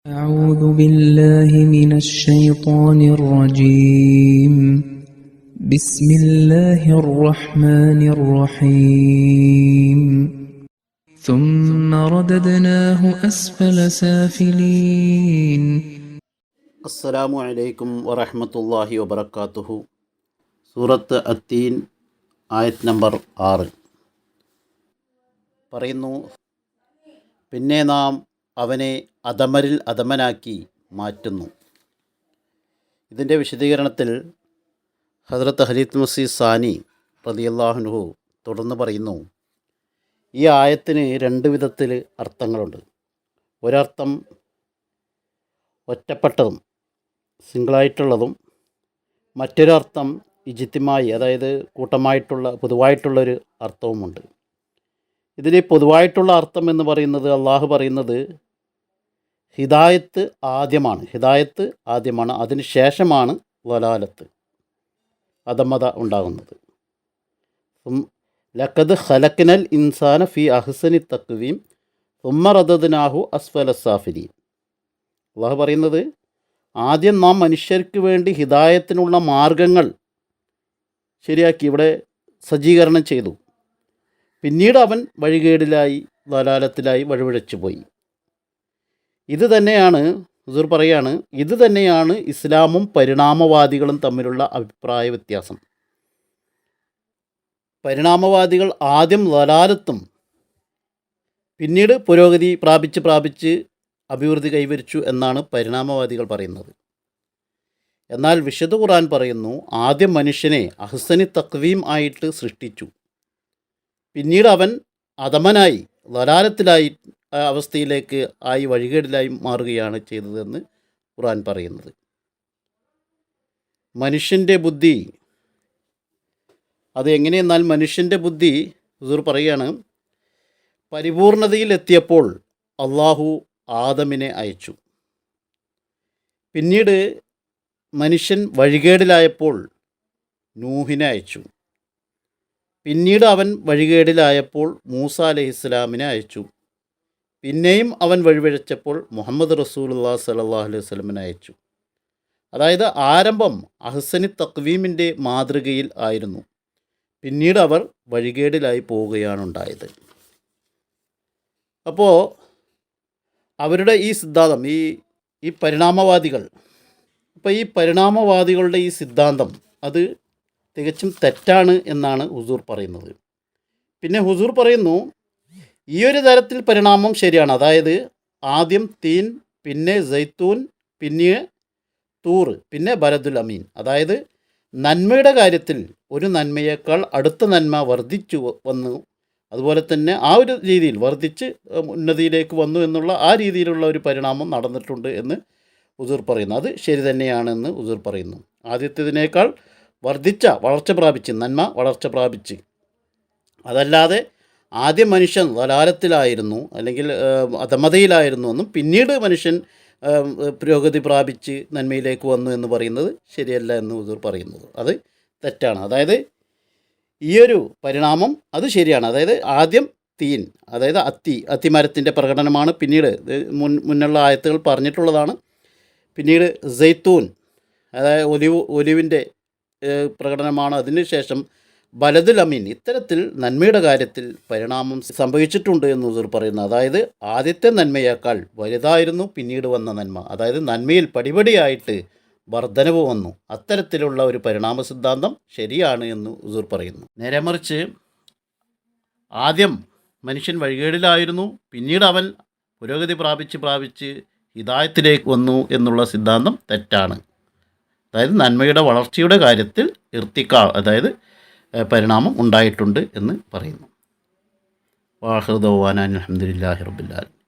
أعوذ بالله من الشيطان الرجيم بسم الله الرحمن الرحيم ثم رددناه أسفل سافلين അസ്സലാമു അലൈക്കും വറഹ്മത്തുള്ളാഹി വബറകാതുഹു. സൂറത്ത് അത്തീൻ ആയത്ത് നമ്പർ 6 പറയുന്നു, പിന്നെ നാം അവനെ അധമരിൽ അധമനാക്കി മാറ്റുന്നു. ഇതിൻ്റെ വിശദീകരണത്തിൽ ഹദ്റത്ത് ഖലീഫത്തുൽ മസീഹ് സാനി റളിയല്ലാഹു അൻഹു തുടർന്ന് പറയുന്നു, ഈ ആയത്തിന് രണ്ട് വിധത്തിൽ അർത്ഥങ്ങളുണ്ട്. ഒരർത്ഥം ഒറ്റപ്പെട്ടതും സിംഗിളായിട്ടുള്ളതും, മറ്റൊരർത്ഥം ഇജ്തിമായി, അതായത് കൂട്ടമായിട്ടുള്ള പൊതുവായിട്ടുള്ളൊരു അർത്ഥവുമുണ്ട്. ഇതിൽ പൊതുവായിട്ടുള്ള അർത്ഥം എന്ന് പറയുന്നത്, അള്ളാഹു പറയുന്നത് ഹിദായത്ത് ആദ്യമാണ്, അതിന് ശേഷമാണ് വലാലത്ത്, അധമത ഉണ്ടാകുന്നത്. ലഖദ് ഖലഖ്നൽ ഇൻസാന ഫി അഹ്സനി തഖ്വീം സുമ്മ റദദ്നാഹു അസ്ഫല സാഫിലീൻ. അള്ളാഹു പറയുന്നത്, ആദ്യം നാം മനുഷ്യർക്ക് വേണ്ടി ഹിദായത്തിനുള്ള മാർഗങ്ങൾ ശരിയാക്കി, ഇവിടെ സജ്ജീകരണം ചെയ്തു. പിന്നീട് അവൻ വഴികേടിലായി, വലാലത്തിലായി, വഴിപിഴച്ചു പോയി. ഇത് തന്നെയാണ് ഹുസൂർ പറയാണ്, ഇത് തന്നെയാണ് ഇസ്ലാമും പരിണാമവാദികളും തമ്മിലുള്ള അഭിപ്രായ വ്യത്യാസം. പരിണാമവാദികൾ ആദ്യം വലാലത്തും പിന്നീട് പുരോഗതി പ്രാപിച്ച് അഭിവൃദ്ധി കൈവരിച്ചു എന്നാണ് പരിണാമവാദികൾ പറയുന്നത്. എന്നാൽ വിശുദ്ധ ഖുർആൻ പറയുന്നു, ആദ്യം മനുഷ്യനെ അഹ്സനി തഖ്വീം ആയിട്ട് സൃഷ്ടിച്ചു, പിന്നീട് അവൻ അധമനായി, വലാലത്തിലായി അവസ്ഥയിലേക്ക് ആയി, വഴികേടിലായി മാറുകയാണ് ചെയ്തതെന്ന് ഖുർആൻ പറയുന്നത്. മനുഷ്യൻ്റെ ബുദ്ധി അത് എങ്ങനെയെന്നാൽ, മനുഷ്യൻ്റെ ബുദ്ധി ഹുസൂർ പറയുകയാണ്, പരിപൂർണതയിലെത്തിയപ്പോൾ അള്ളാഹു ആദമിനെ അയച്ചു. പിന്നീട് മനുഷ്യൻ വഴികേടിലായപ്പോൾ നൂഹിനെ അയച്ചു. പിന്നീട് അവൻ വഴികേടിലായപ്പോൾ മൂസ അലൈഹിസ്സലാമിനെ അയച്ചു. പിന്നെയും അവൻ വഴിപിഴച്ചപ്പോൾ മുഹമ്മദ് റസൂലുള്ളാഹി സ്വല്ലല്ലാഹു അലൈഹി വസല്ലമനെ അയച്ചു. അതായത് ആരംഭം അഹ്സനി തഖ്വീമിൻ്റെ മാതൃകയിൽ ആയിരുന്നു, പിന്നീട് അവർ വഴികേടിലായി പോവുകയാണ് ഉണ്ടായത്. അപ്പോൾ അവരുടെ ഈ സിദ്ധാന്തം, ഈ പരിണാമവാദികൾ, അപ്പോൾ ഈ പരിണാമവാദികളുടെ ഈ സിദ്ധാന്തം അത് തികച്ചും തെറ്റാണ് എന്നാണ് ഹുസൂർ പറയുന്നത്. പിന്നെ ഹുസൂർ പറയുന്നു, ഈ ഒരു തരത്തിൽ പരിണാമം ശരിയാണ്. അതായത് ആദ്യം തീൻ, പിന്നെ സൈത്തൂൻ, പിന്നെ തൂർ, പിന്നെ ബലദുൽ അമീൻ. അതായത് നന്മയുടെ കാര്യത്തിൽ ഒരു നന്മയേക്കാൾ അടുത്ത നന്മ വർദ്ധിച്ചു വന്നു, അതുപോലെ തന്നെ ആ ഒരു രീതിയിൽ വർദ്ധിച്ച് ഉന്നതിയിലേക്ക് വന്നു എന്നുള്ള ആ രീതിയിലുള്ള ഒരു പരിണാമം നടന്നിട്ടുണ്ട് എന്ന് ഹുസൂർ പറയുന്നു. അത് ശരി തന്നെയാണെന്ന് ഹുസൂർ പറയുന്നു. ആദ്യത്തേതിനേക്കാൾ നന്മ വളർച്ച പ്രാപിച്ച്. അതല്ലാതെ ആദ്യം മനുഷ്യൻ വലാലത്തിലായിരുന്നു, അല്ലെങ്കിൽ അധമതയിലായിരുന്നു എന്നും പിന്നീട് മനുഷ്യൻ പുരോഗതി പ്രാപിച്ച് നന്മയിലേക്ക് വന്നു എന്ന് പറയുന്നത് ശരിയല്ല എന്ന് ഹുസൂർ പറയുന്നത്. അത് തെറ്റാണ്. അതായത് ഈയൊരു പരിണാമം അത് ശരിയാണ്. അതായത് ആദ്യം തീൻ, അതായത് അത്തിമരത്തിൻ്റെ പ്രകടനമാണ്, പിന്നീട് മുന്നുള്ള ആയത്തുകൾ പറഞ്ഞിട്ടുള്ളതാണ്. പിന്നീട് സൈത്തൂൻ, അതായത് ഒലിവിൻ്റെ പ്രകടനമാണ്. അതിനുശേഷം ബലദുൽ അമീൻ. ഇത്തരത്തിൽ നന്മയുടെ കാര്യത്തിൽ പരിണാമം സംഭവിച്ചിട്ടുണ്ട് എന്ന് ഹുസൂർ പറയുന്നു. അതായത് ആദ്യത്തെ നന്മയേക്കാൾ വലുതായിരുന്നു പിന്നീട് വന്ന നന്മ. അതായത് നന്മയിൽ പടിപടിയായിട്ട് വർധനവ് വന്നു. അത്തരത്തിലുള്ള ഒരു പരിണാമ സിദ്ധാന്തം ശരിയാണ് എന്ന് ഹുസൂർ പറയുന്നു. നേരെ മറിച്ച് ആദ്യം മനുഷ്യൻ വഴികേടിലായിരുന്നു, പിന്നീട് അവൻ പുരോഗതി പ്രാപിച്ച് ഹിദായത്തിലേക്ക് വന്നു എന്നുള്ള സിദ്ധാന്തം തെറ്റാണ്. അതായത് നന്മയുടെ വളർച്ചയുടെ കാര്യത്തിൽ അതായത് പരിണാമം ഉണ്ടായിട്ടുണ്ട് എന്ന് പറയുന്നു. വാഹിറു ദഅ്വാനാ അൽഹംദുലില്ലാഹി റബ്ബിൽ ആലമീൻ.